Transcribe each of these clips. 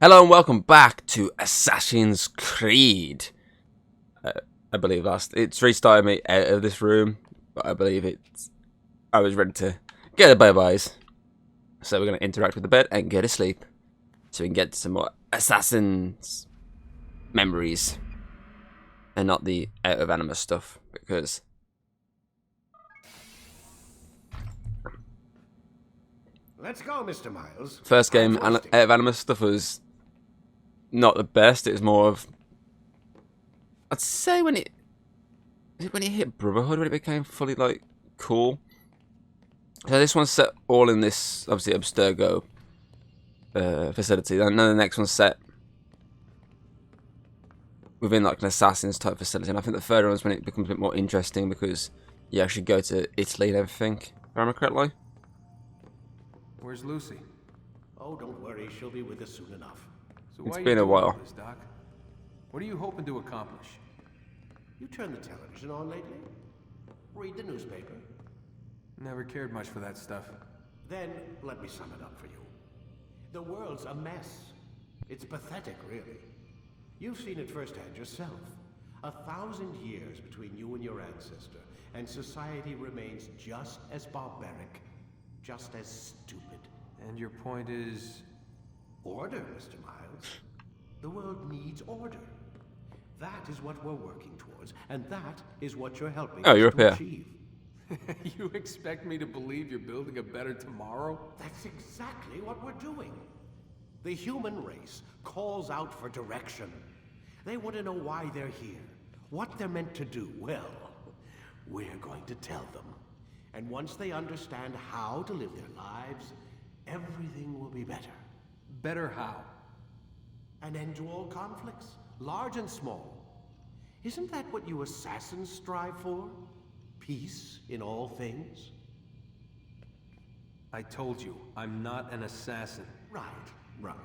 Hello and welcome back to Assassin's Creed. I believe it's restarted me out of this room, but I believe I was ready to get the bye-byes. So we're going to interact with the bed and go to sleep. So we can get some more Assassin's memories. And not the out of Animus stuff, because Let's go, Mr. Miles. first game out of Animus stuff was not the best. It was more of, I'd say when it hit Brotherhood, when it became fully like cool. So this one's set all in this obviously Abstergo facility. And then the next one's set within like an Assassin's type facility. And I think the third one's when it becomes a bit more interesting because you actually go to Italy and everything. If I remember correctly. Where's Lucy? Oh, don't worry, she'll be with us soon enough. So It's why been a you doing while. all this, Doc? What are you hoping to accomplish? You turn the television on lately? Read the newspaper? Never cared much for that stuff. Then let me sum it up for you. The world's a mess. It's pathetic, really. You've seen it firsthand yourself. 1,000 years between you and your ancestor, and society remains just as barbaric, just as stupid. And your point is... Order, Mr. Miles. The world needs order. That is what we're working towards, and that is what you're helping Oh, us you're up to here. achieve. You expect me to believe you're building a better tomorrow? That's exactly what we're doing. The human race calls out for direction. They want to know why they're here, what they're meant to do. Well, we're going to tell them. And once they understand how to live their lives, everything will be better. Better how? An end to all conflicts, large and small. Isn't that what you assassins strive for? Peace in all things? I told you, I'm not an assassin. Right.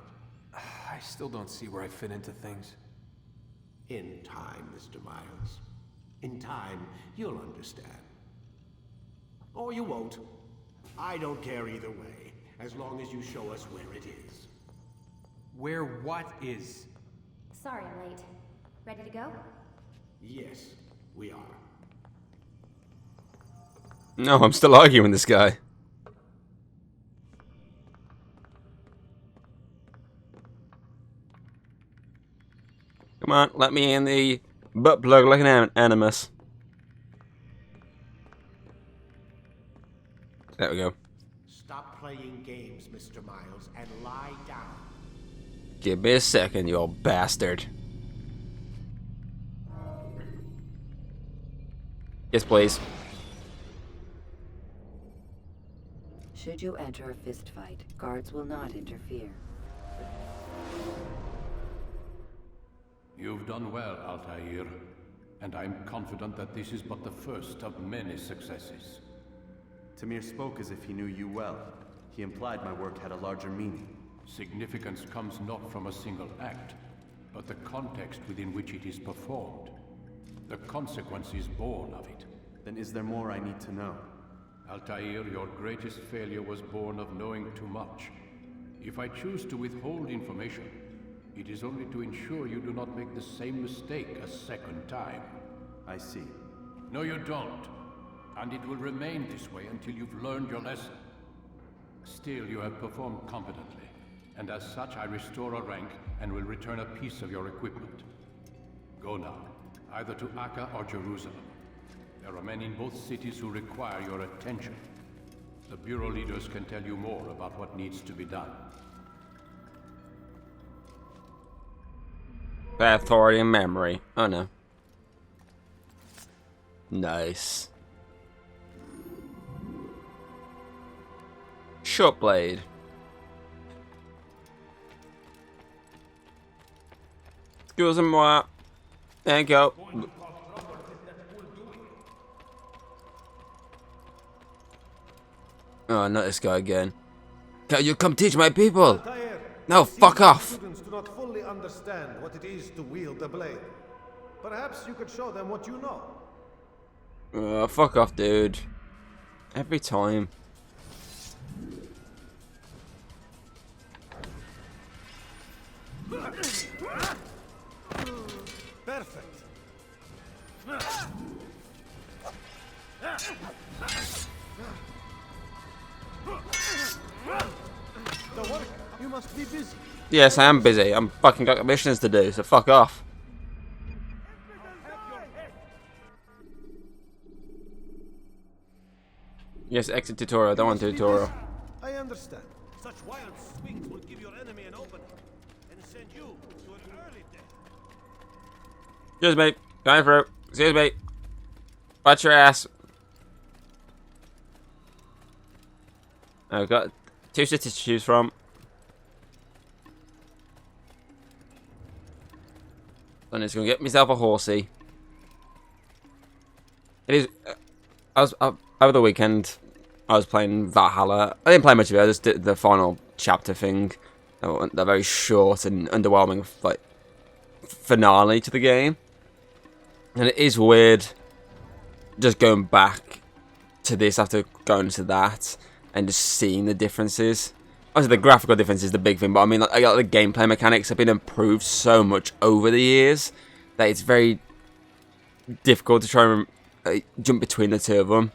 I still don't see where I fit into things. In time, Mr. Miles. In time, you'll understand. Or you won't. I don't care either way, as long as you show us where it is. Where what is? Sorry I'm late. Ready to go? Yes, we are. No, I'm still arguing with this guy. Come on, let me in the butt plug like an Animus. There we go. Stop playing games, Mr. Miles, and lie down. Give me a second, you old bastard. Yes, please. Should you enter a fistfight, guards will not interfere. You've done well, Altair, and I'm confident that this is but the first of many successes. Tamir spoke as if he knew you well. He implied my work had a larger meaning. Significance comes not from a single act, but the context within which it is performed. The consequence is born of it. Then is there more I need to know? Altair, your greatest failure was born of knowing too much. If I choose to withhold information, it is only to ensure you do not make the same mistake a second time. I see. No, you don't. And it will remain this way until you've learned your lesson. Still, you have performed competently, and as such I restore a rank and will return a piece of your equipment. Go now, either to Acre or Jerusalem. There are men in both cities who require your attention. The Bureau leaders can tell you more about what needs to be done. Authority and memory. Oh no. Nice. Short blade. Excusez-moi. There you go. Oh, not this guy again. Can you come teach my people? No, fuck off. Students do not fully understand what it is to wield the blade. Perhaps you could show them what you know. Fuck off, dude. Every time. The work? You must be busy. Yes, I am busy. I'm fucking got missions to do, so fuck off. Yes, exit tutorial. I don't want tutorial. I understand. Such wild swings will give your enemy an opening and send you to an early death. Excuse me. Going through. Excuse me. Watch your ass. I've got 2 cities to choose from. I'm just gonna get myself a horsey. It is. Over the weekend, I was playing Valhalla. I didn't play much of it. I just did the final chapter thing. The very short and underwhelming like finale to the game. And it is weird just going back to this after going to that and just seeing the differences. Obviously, the graphical difference is the big thing, but I mean, like, the gameplay mechanics have been improved so much over the years that it's very difficult to try and jump between the two of them.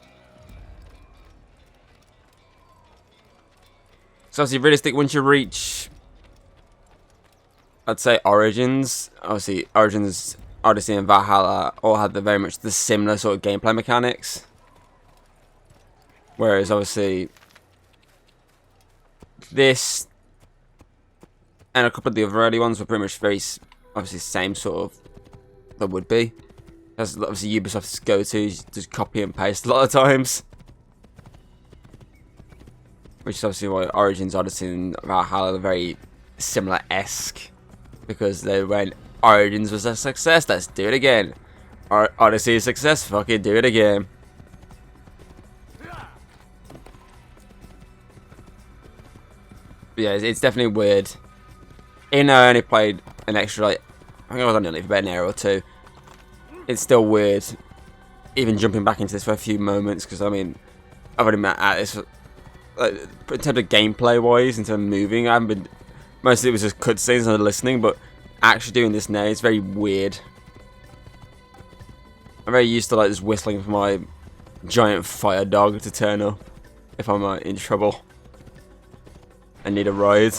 So obviously, realistic, once you reach, I'd say Origins, obviously Origins, Odyssey and Valhalla all had very much the similar sort of gameplay mechanics. Whereas obviously this and a couple of the other early ones were pretty much very obviously same sort of that would be. That's obviously Ubisoft's go-to, just copy and paste a lot of times. Which is obviously why Origins, Odyssey and Valhalla are very similar-esque. Because they went, Origins was a success, let's do it again. Odyssey is a success, fucking do it again. But yeah, it's definitely weird. Even though I only played an extra, like, I think I was only for about an hour or two. It's still weird, even jumping back into this for a few moments, because I mean, I've already been at this, like, in terms of gameplay wise, in terms of moving, I haven't been, mostly it was just cutscenes and listening, but actually doing this now, it's very weird. I'm very used to like just whistling for my giant fire dog to turn up if I'm in trouble and need a ride.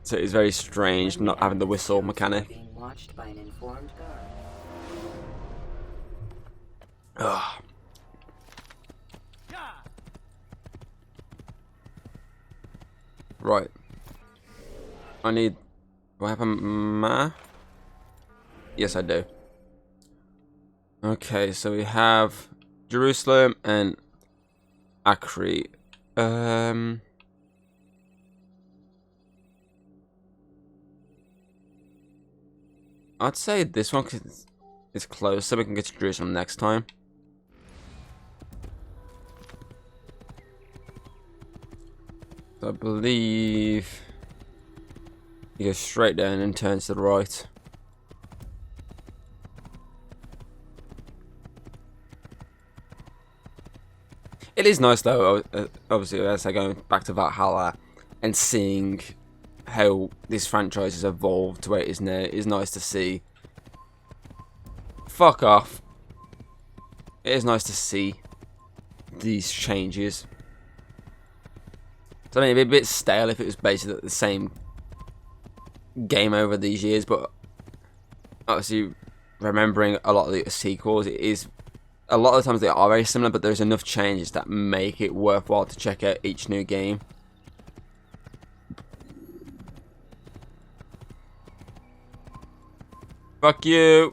So it's very strange not having the whistle mechanic. Being watched by an informed guard. Ugh. Right. I need. Do I have a map? Yes, I do. Okay, so we have Jerusalem and Acre. I'd say this one cause it's close, so we can get to Jerusalem next time. So I believe you go straight down and turn to the right. It is nice though, obviously, as I go back to Valhalla and seeing how this franchise has evolved to where it is now. It is nice to see. Fuck off. It is nice to see these changes. So I mean, it'd be a bit stale if it was basically the same game over these years, but obviously remembering a lot of the sequels, it is a lot of the times they are very similar, but there's enough changes that make it worthwhile to check out each new game. Fuck you.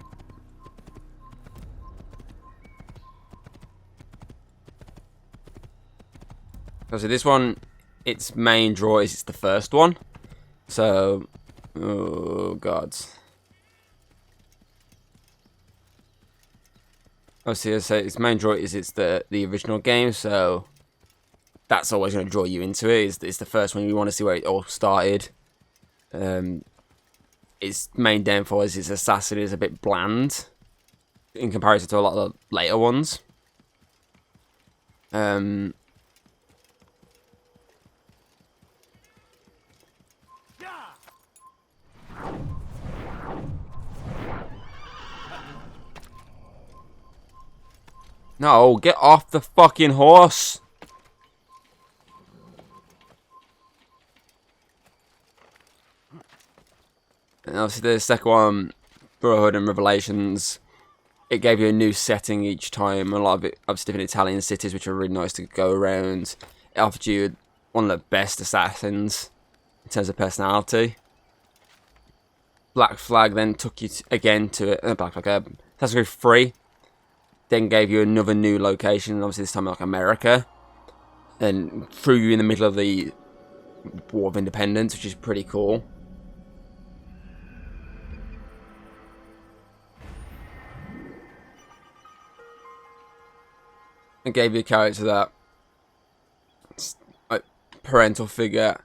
So this one, its main draw is it's the first one. So, oh god. Obviously, as I say, its main draw is it's the original game, so that's always going to draw you into it. It's the first one. You want to see where it all started. Its main downfall is its assassin is a bit bland in comparison to a lot of the later ones. No, No, get off the fucking horse. And obviously the second one, Brotherhood and Revelations, it gave you a new setting each time. A lot of it, obviously different Italian cities, which are really nice to go around. It offered you one of the best assassins in terms of personality. Black Flag then took you again to Black Flag, Assassin's Creed 3. Then gave you another new location, obviously this time like America. And threw you in the middle of the War of Independence, which is pretty cool. And gave you a character that parental figure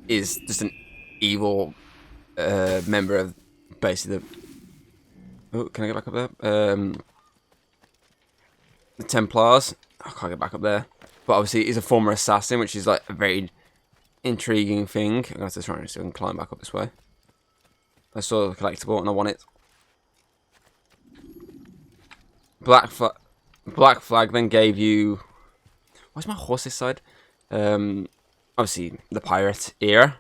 is just an evil member of basically the... Oh, can I get back up there? The Templars. I can't get back up there. But obviously he's a former assassin, which is like a very intriguing thing. I'm going to have to try and climb back up this way. I saw the collectible and I want it. Black Flag then gave you... Where's my horse this side? Obviously the pirate era.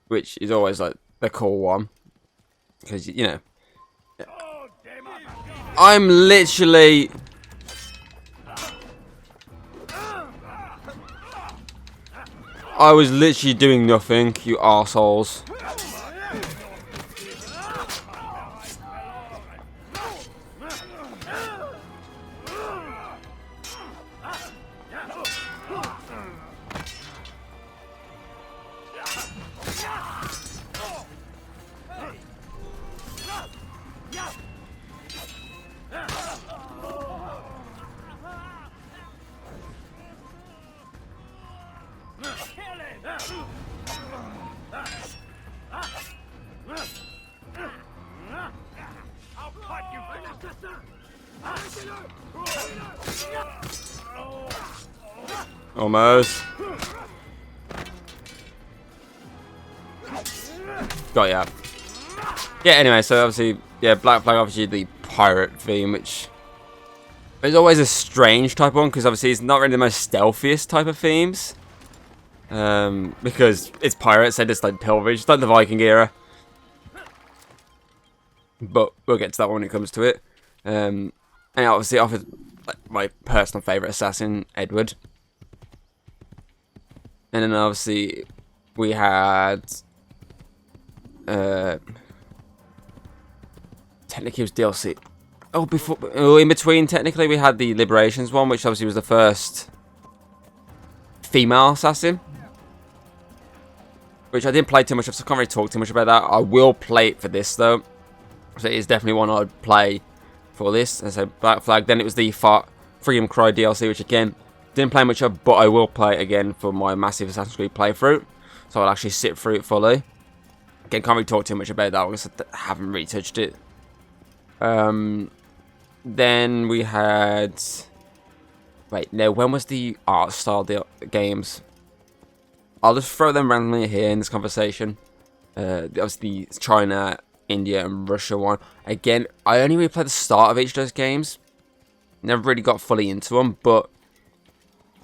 Which is always like the cool one. Because, you know... I'm literally... I was literally doing nothing, you arseholes. Almost. Got ya. Yeah, anyway, so obviously, yeah, Black Flag, obviously the pirate theme, which is always a strange type of one, because obviously it's not really the most stealthiest type of themes. Because it's pirates, they're just like pillaged, it's like the Viking era. But we'll get to that when it comes to it. And obviously it offers like, my personal favourite assassin, Edward. And then obviously we had technically it was DLC. In between technically we had the Liberations one, which obviously was the first female assassin. Which I didn't play too much of, so I can't really talk too much about that. I will play it for this though. So it is definitely one I'd play for this. And so Black Flag. Then it was the Freedom Cry DLC, which again, didn't play much of, but I will play it again for my massive Assassin's Creed playthrough. So I'll actually sit through it fully. Again, can't really talk too much about that because I haven't really touched it. Then we had... Wait, no, when was the art style games? I'll just throw them randomly here in this conversation. Obviously, China, India, and Russia one. Again, I only really played the start of each of those games. Never really got fully into them, but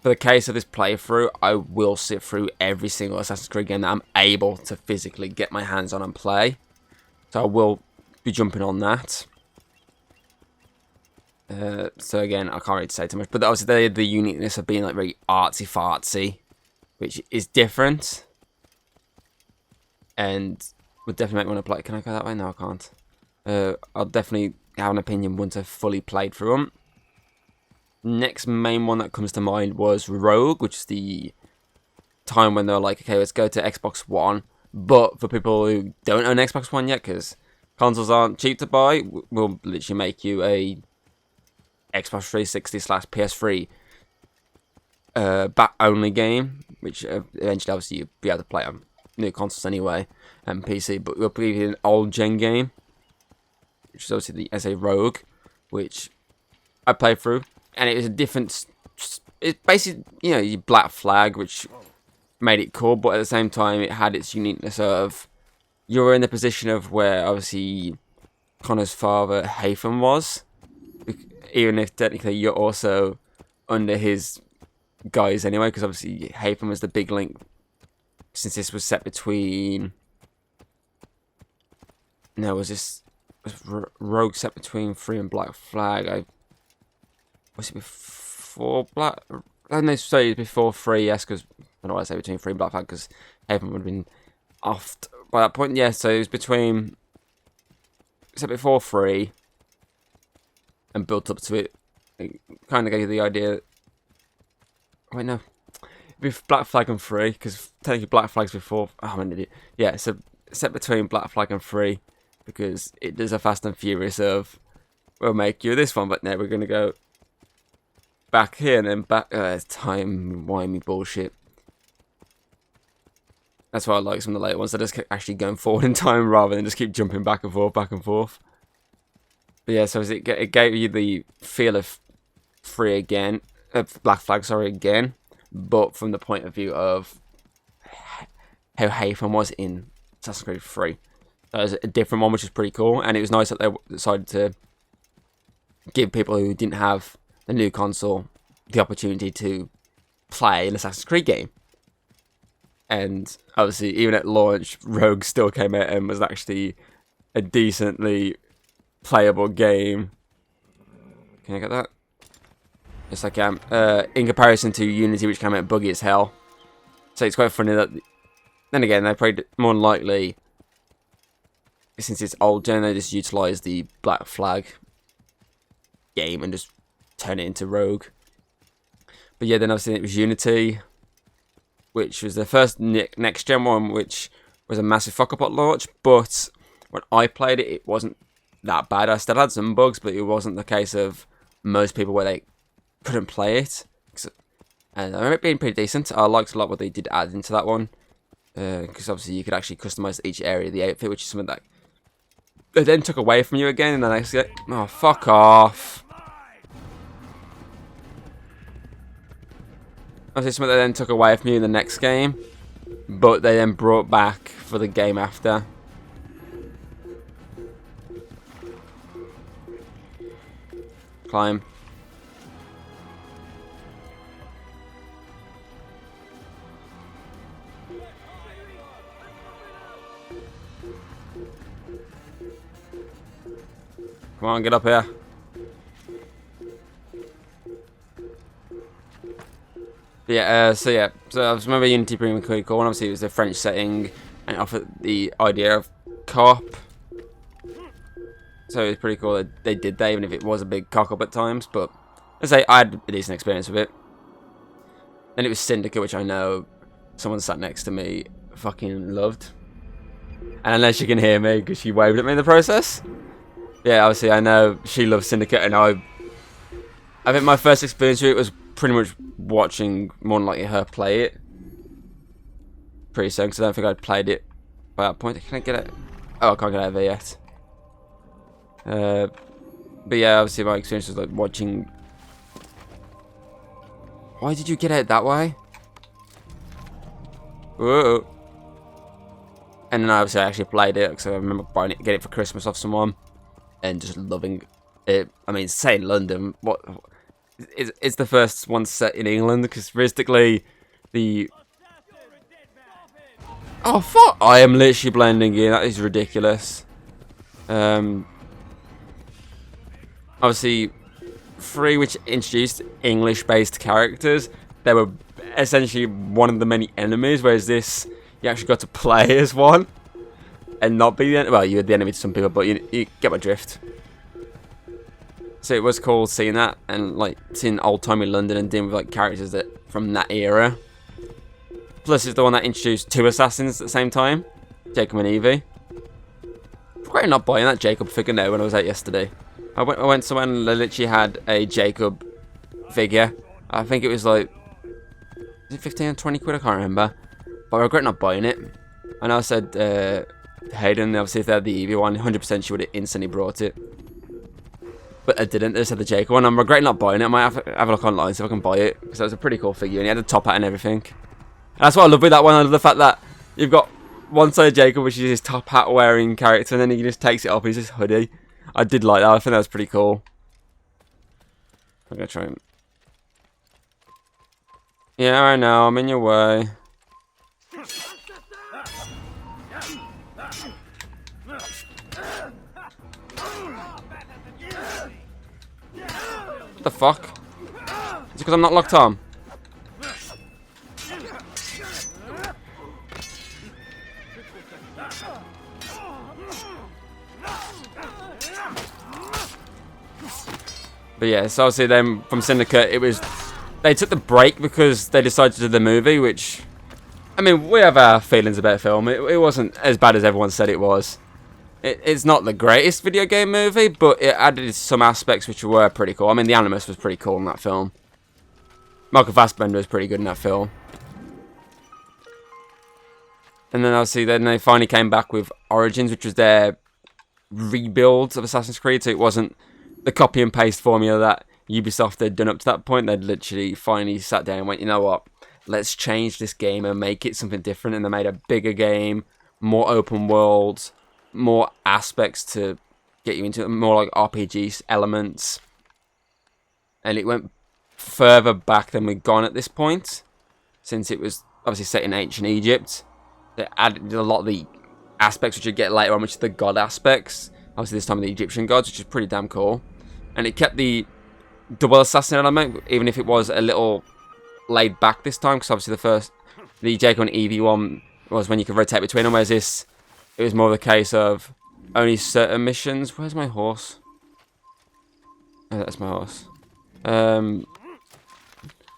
for the case of this playthrough, I will sit through every single Assassin's Creed game that I'm able to physically get my hands on and play. So I will be jumping on that. So again, I can't really say too much, but obviously they had the uniqueness of being like very artsy-fartsy, which is different. And would definitely make me want to play. Can I go that way? No, I can't. I'll definitely have an opinion once I've fully played through them. Next main one that comes to mind was Rogue, which is the time when they're like, okay, let's go to Xbox One. But for people who don't own Xbox One yet, because consoles aren't cheap to buy, we'll literally make you a Xbox 360/PS3 back-only game, which eventually, obviously, you'll be able to play on new consoles anyway, and PC. But we'll play an old-gen game, which is obviously the SA Rogue, which I played through. And it was a different... It's basically, you know, your Black Flag, which made it cool, but at the same time, it had its uniqueness of you're in the position of where obviously Connor's father Haytham was, even if technically you're also under his guise anyway, because obviously Haytham was the big link, since this was set between. No, was Rogue set between Free and Black Flag? Was it before Black? I know, sorry, before Free, yes, because I don't know why I say between Free and Black Flag, because Haytham would have been offed by that point. Yeah, so it was between. Set before Free and built up to it. It kind of gave you the idea. Wait, no. With Black Flag and Free, because technically Black Flag's before. Oh, I'm an idiot. Yeah, so set between Black Flag and Free, because it does a Fast and Furious of, we'll make you this one, but now we're going to go back here and then back. Time-wimey bullshit. That's why I like some of the later ones. They just keep actually going forward in time rather than just keep jumping back and forth, back and forth. But yeah, so it gave you the feel of Free again, Black Flag, sorry, again, but from the point of view of how Haytham was in Assassin's Creed 3. That was a different one, which is pretty cool, and it was nice that they decided to give people who didn't have the new console the opportunity to play an Assassin's Creed game. And obviously, even at launch, Rogue still came out and was actually a decently playable game. Can I get that? Yes, I can. In comparison to Unity, which came out buggy as hell. So it's quite funny that. Then again, they probably more than likely, since it's old gen, they just utilised the Black Flag game and just turn it into Rogue. But yeah, then obviously it was Unity, which was the first next gen one, which was a massive fuck up at launch. But when I played it, it wasn't that bad. I still had some bugs, but it wasn't the case of most people where they couldn't play it. And I remember it being pretty decent. I liked a lot what they did add into that one, because obviously you could actually customize each area of the outfit, which is something that they then took away from you again. And then I said, "Oh, fuck off." Obviously, something they then took away from you in the next game, but they then brought back for the game after. Climb. Come on, get up here. Yeah, so I was remember Unity being pretty cool, and obviously it was a French setting, and it offered the idea of co-op. So it was pretty cool that they did that, even if it was a big cock-up at times, but let's say I had a decent experience with it. Then it was Syndicate, which I know someone sat next to me fucking loved. And unless you can hear me, because she waved at me in the process. Yeah, obviously I know she loves Syndicate, and I think my first experience with it was pretty much watching more than likely her play it. Pretty soon, because I don't think I'd played it by that point. Can I get it? Oh, I can't get out of there yet. But yeah, obviously my experience was like watching. Why did you get out that way? Whoa. And then obviously I actually played it, because I remember buying it, getting it for Christmas off someone, and just loving it. I mean, say in London, what? It's the first one set in England, because realistically, the. Oh fuck! I am literally blending in. That is ridiculous. Obviously, 3, which introduced English-based characters, they were essentially one of the many enemies. Whereas this, you actually got to play as one, and not be the enemy. Well, you were the enemy to some people, but you get my drift. So it was cool seeing that, and like seeing old-timey London and dealing with like characters that from that era. Plus, it's the one that introduced 2 assassins at the same time, Jacob and Evie. I'm quite not buying that Jacob figure now when I was out yesterday. I went somewhere and they literally had a Jacob figure. I think it was like, is it 15 or 20 quid? I can't remember. But I regret not buying it. And I said, Hayden, obviously if they had the Evie one, 100% she would have instantly brought it. But I didn't. They just had the Jacob one. I'm regretting not buying it. I might have a look online, see if I can buy it, because that was a pretty cool figure, and he had a top hat and everything. And that's what I love with that one. I love the fact that you've got one side of Jacob, which is his top hat wearing character, and then he just takes it off. He's just hoodie. I did like that. I think that was pretty cool. I'm gonna try and... Yeah, I know. I'm in your way. What the fuck? Is it because I'm not locked on? But yeah, so obviously then from Syndicate, it was... They took the break because they decided to do the movie, which... I mean, we have our feelings about the film. It wasn't as bad as everyone said it was. It's not the greatest video game movie, but it added some aspects which were pretty cool. I mean, the Animus was pretty cool in that film. Michael Fassbender was pretty good in that film. And then obviously then they finally came back with Origins, which was their rebuild of Assassin's Creed, so it wasn't the copy and paste formula that Ubisoft had done up to that point. They'd literally finally sat down and went, you know what, let's change this game and make it something different. And they made a bigger game, more open world, more aspects to get you into it, more like RPG elements. And it went further back than we'd gone at this point, since it was obviously set in ancient Egypt. They added a lot of the aspects which you get later on, which are the god aspects. Obviously this time the Egyptian gods, which is pretty damn cool. And it kept the double assassin element, even if it was a little laid back this time, because obviously the Jacob and Evie one was when you could rotate between them, whereas this, it was more of a case of only certain missions. Where's my horse? Oh, that's my horse.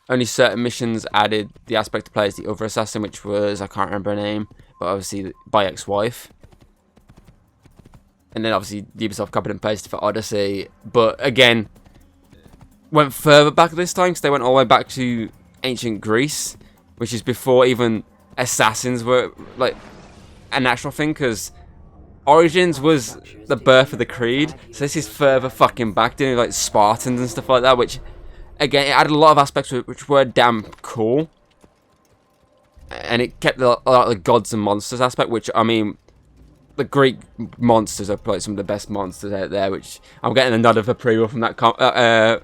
Only certain missions added the aspect to play as the other assassin, which was, I can't remember her name, but obviously by ex-wife. And then obviously Ubisoft copied and pasted for Odyssey. But again, went further back this time, because they went all the way back to ancient Greece, which is before even assassins were like a natural thing, because Origins was the birth of the Creed. So this is further fucking back, doing like Spartans and stuff like that, which again, it added a lot of aspects which were damn cool. And it kept a lot of the gods and monsters aspect, which, I mean, the Greek monsters are probably some of the best monsters out there, which I'm getting a nod of approval from that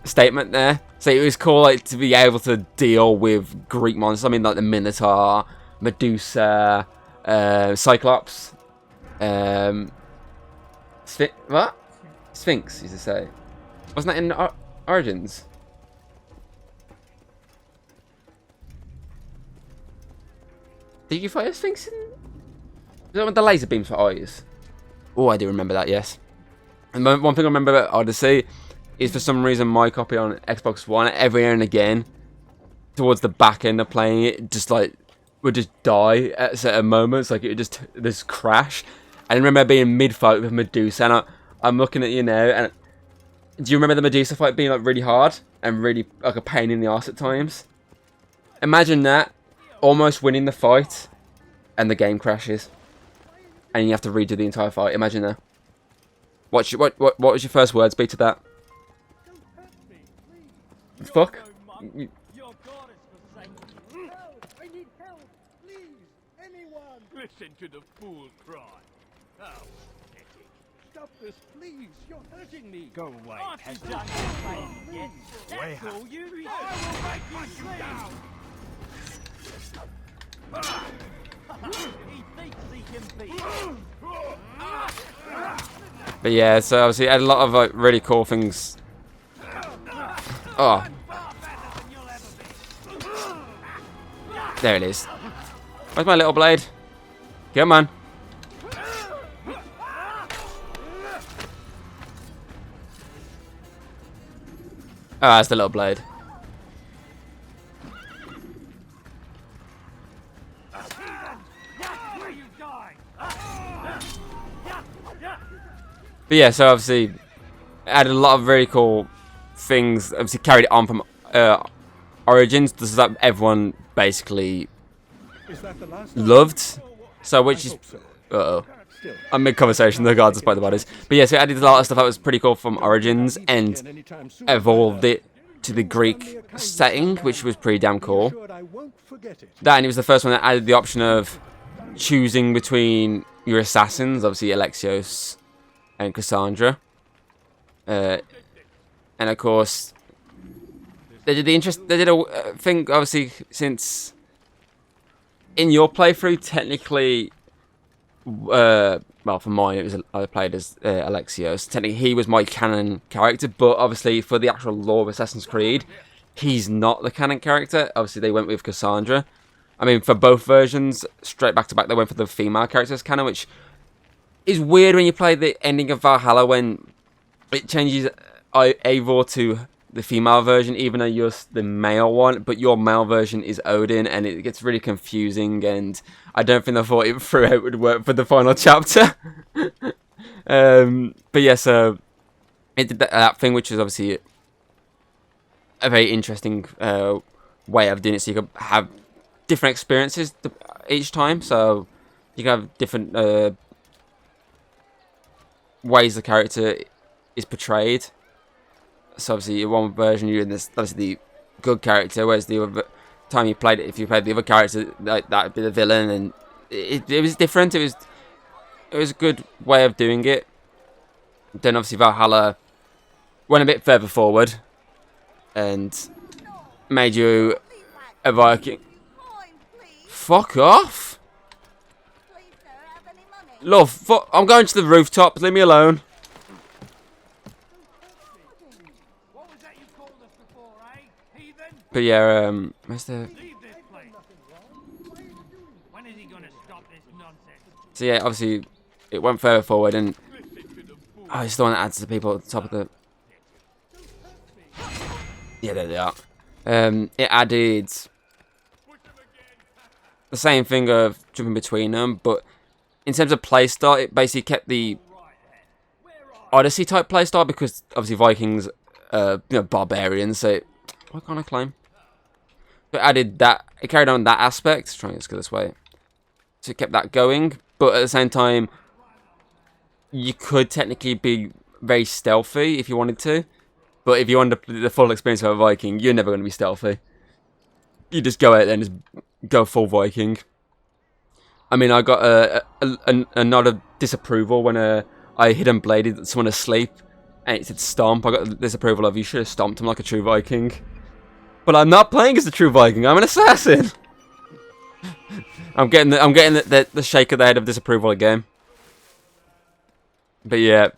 statement there. So it was cool, like, to be able to deal with Greek monsters. I mean, like the Minotaur, Medusa, Cyclops, what? Sphinx, used to say. Wasn't that in Origins? Did you fight a Sphinx in... Is that with the laser beams for eyes? Oh, I do remember that, yes. And one thing I remember about Odyssey is, for some reason, my copy on Xbox One, every now and again, towards the back end of playing it, just like, would just die at certain moments. Like, it would just crash. I remember being mid-fight with Medusa, and I'm looking at you now, and do you remember the Medusa fight being like really hard and really like a pain in the arse at times? Imagine that, almost winning the fight, and the game crashes, and you have to redo the entire fight. Imagine that. What was your first words be to that? Fuck. Your God is forsaken. Help! I need help! Please! Anyone! Listen to the fool cry. Oh, pathetic. Stop this, please! You're hurting me! Go away, Aren't you peasant. done complaining yet? Way That's all you do! I will make you down. He thinks he can beat But yeah, so obviously it had a lot of like really cool things. Oh. There it is. Where's my little blade? Come on. Oh, that's the little blade. But yeah, so obviously it added a lot of really cool things. Obviously carried it on from Origins, so that everyone basically loved. So which is I'm mid-conversation, the gods despite the bodies. But yeah, so it added a lot of stuff that was pretty cool from Origins and evolved it to the Greek setting, which was pretty damn cool. That, and it was the first one that added the option of choosing between your assassins, obviously Alexios and Cassandra, and of course they did a thing, obviously, since in your playthrough technically, well, for mine I played as Alexios. Technically he was my canon character, but obviously for the actual lore of Assassin's Creed, he's not the canon character. Obviously they went with Cassandra. I mean, for both versions, straight back to back, they went for the female characters canon, which is weird when you play the ending of Valhalla when it changes Eivor to the female version, even though you're the male one, but your male version is Odin, and it gets really confusing, and I don't think I thought it through it would work for the final chapter. But yeah, so it did that thing, which is obviously a very interesting way of doing it, so you could have different experiences each time, so you can have different ways the character is portrayed. So obviously in one version you're in this, obviously the good character, whereas the other time you played it, if you played the other character, like that would be the villain, and it was different. It was a good way of doing it. Then obviously Valhalla went a bit further forward and made you a Viking. Fuck off! Love, I'm going to the rooftop, leave me alone. But yeah, where's the... So yeah, obviously, it went further forward, and... Oh, it's the one that adds the people at the top of the... Yeah, there they are. It added... the same thing of jumping between them, but in terms of playstyle, it basically kept the Odyssey type playstyle, because obviously Vikings, barbarians, so... Why can't I climb? But added that, it carried on that aspect. Trying to go this way. So it kept that going, but at the same time, you could technically be very stealthy if you wanted to. But if you wanted the full experience of a Viking, you're never going to be stealthy. You just go out there and just go full Viking. I mean, I got a nod of disapproval when I hidden bladed someone asleep, and it said stomp. I got the disapproval of, you should have stomped him like a true Viking. But I'm not playing as a true Viking. I'm an assassin. I'm getting the shake of the head of disapproval again. But yeah,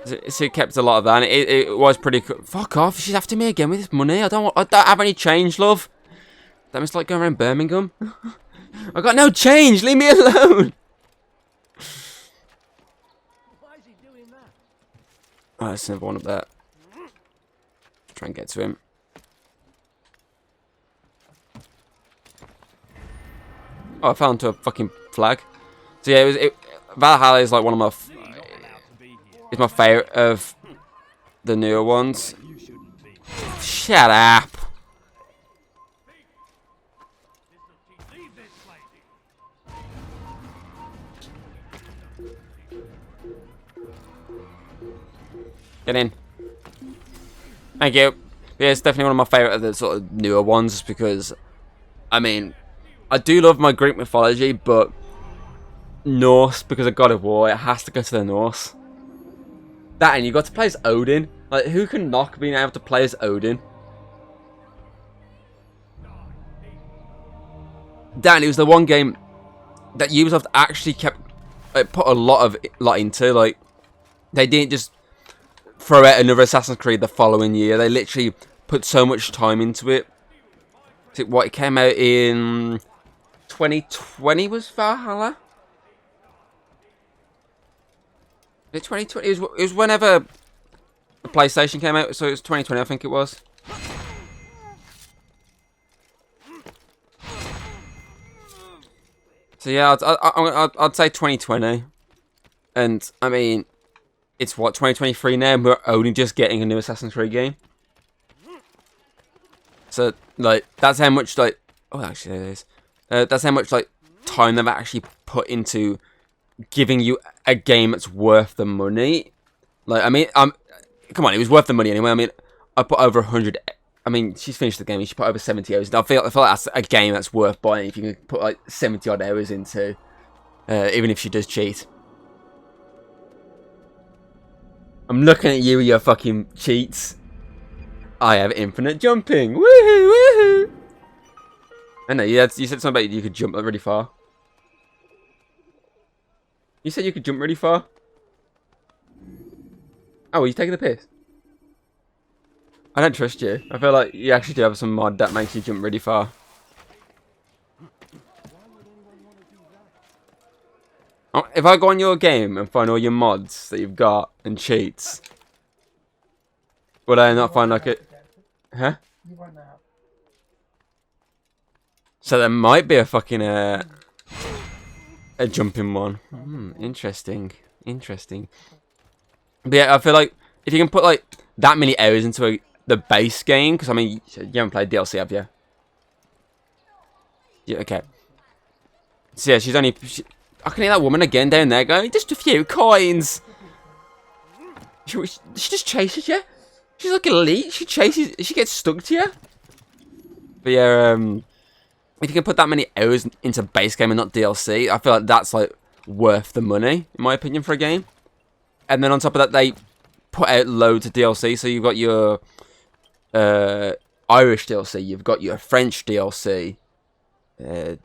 so it kept a lot of that. And it was pretty cool. Fuck off! She's after me again with this money. I don't have any change, love. That must like going around Birmingham. I got no change. Leave me alone. Why is he doing that? Oh, there's another one up there. Try and get to him. Oh, I fell into a fucking flag. So yeah, Valhalla is like one of my... It's my favourite of the newer ones. Shut up! Get in. Thank you. Yeah, it's definitely one of my favourite of the sort of newer ones, because, I mean, I do love my Greek mythology, but Norse, because of God of War, it has to go to the Norse. That, and you got to play as Odin. Like, who can knock being able to play as Odin? Dan, it was the one game that Ubisoft actually put a lot into. Like, they didn't just throw out another Assassin's Creed the following year. They literally put so much time into it. It came out in 2020 was Valhalla? Was it 2020? It was whenever the PlayStation came out, so it was 2020, I think it was. So yeah, I'd say 2020. And, I mean, it's what, 2023 now, and we're only just getting a new Assassin's Creed game. So, like, that's how much, like... Oh, actually, there it is. That's how much, like, time they've actually put into giving you a game that's worth the money. Like, I mean, come on, it was worth the money anyway. I mean, I put over 100... mean, she's finished the game. She put over 70 hours. I feel like that's a game that's worth buying if you can put like 70 odd hours into, even if she does cheat. I'm looking at you with your fucking cheats. I have infinite jumping. Woohoo, woohoo! I know, you said something about you could jump really far. You said you could jump really far? Oh, are you taking the piss? I don't trust you. I feel like you actually do have some mod that makes you jump really far. Oh, if I go on your game and find all your mods that you've got and cheats, would I not find like it? Huh? So there might be a fucking a jumping one. Interesting. Interesting. But yeah, I feel like if you can put like that many hours into the base game, because I mean you haven't played DLC, have you? Yeah, okay. So yeah, she's only. I can hear that woman again down there going, just a few coins. She just chases you. She's like elite. She chases. She gets stuck to you. But yeah, if you can put that many hours into base game and not DLC, I feel like that's like worth the money, in my opinion, for a game. And then on top of that, they put out loads of DLC. So you've got your Irish DLC, you've got your French DLC. Huh?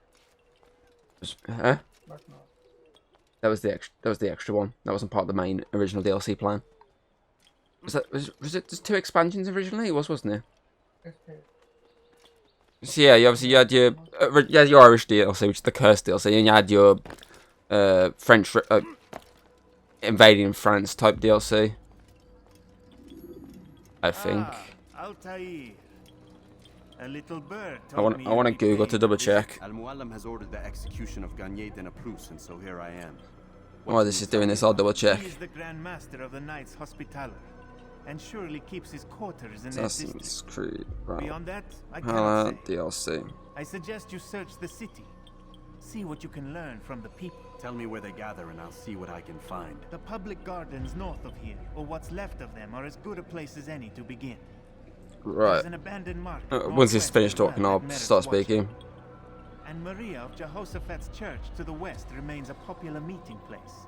That was the extra one. That wasn't part of the main original DLC plan. Was it just 2 expansions originally? It was, wasn't it? So yeah, you had your Irish DLC, which is the Curse DLC, and you had your French invading France type DLC. I think. A little bird I want to Google to double check. Al-Muallim has ordered the execution of Garnier de Naplouse, and so here I am. While this is doing this, I'll double check. He is the Grand Master of the Knights Hospitaller, and surely keeps his quarters in Assassin's that district. Creed. Beyond that, I cannot say. DLC. I suggest you search the city. See what you can learn from the people. Tell me where they gather and I'll see what I can find. The public gardens north of here, or what's left of them, are as good a place as any to begin. Right. There's an abandoned market Once he's finished talking, I'll start speaking. And Maria of Jehoshaphat's church to the west remains a popular meeting place.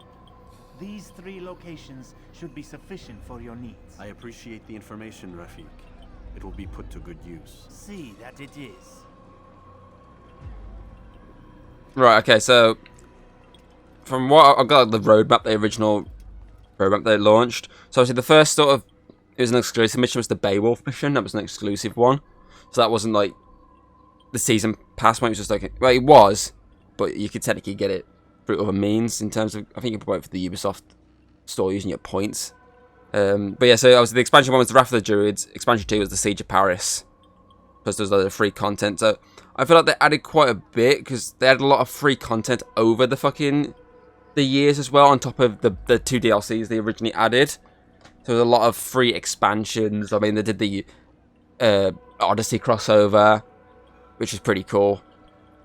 These 3 locations should be sufficient for your needs. I appreciate the information, Rafiq. It will be put to good use. See that it is. Right, okay, so from what I've got the roadmap, the original roadmap they launched. So obviously the first sort of, it was an exclusive mission, was the Beowulf mission. That was an exclusive one. So that wasn't like the season pass one. It was just like, well, it was, but you could technically get it through other means in terms of, I think you could wait for the Ubisoft store using your points. But yeah, so obviously the expansion 1 was the Wrath of the Druids. Expansion 2 was the Siege of Paris. Plus there's other free content. So I feel like they added quite a bit because they had a lot of free content over the years as well, on top of the 2 DLCs they originally added. So there's a lot of free expansions. I mean, they did the Odyssey crossover, which is pretty cool.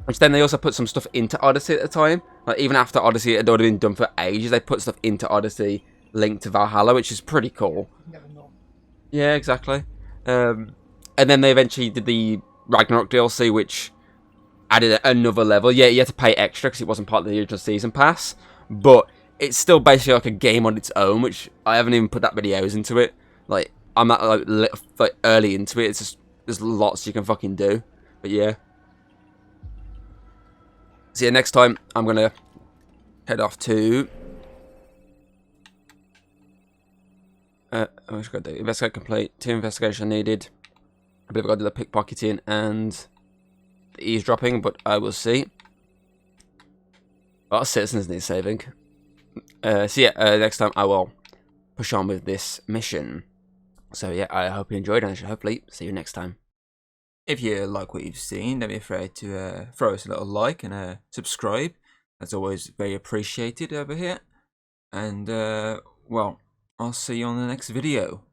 Which then they also put some stuff into Odyssey at the time. Like even after Odyssey had already been done for ages, they put stuff into Odyssey linked to Valhalla, which is pretty cool. Yeah, exactly. And then they eventually did the Ragnarok DLC, which added another level. Yeah, you had to pay extra because it wasn't part of the original season pass. But it's still basically like a game on its own, which I haven't even put that many hours into it. Like, I'm not like early into it. It's just, there's lots you can fucking do. But yeah. So yeah, next time I'm going to head off to... I should go do investigate complete. 2 investigation needed. I believe I got to do the pickpocketing and the eavesdropping, but I will see. A lot of citizens need saving. So yeah, next time I will push on with this mission. So yeah, I hope you enjoyed, and I should hopefully see you next time. If you like what you've seen, don't be afraid to throw us a little like and subscribe. That's always very appreciated over here. And well, I'll see you on the next video.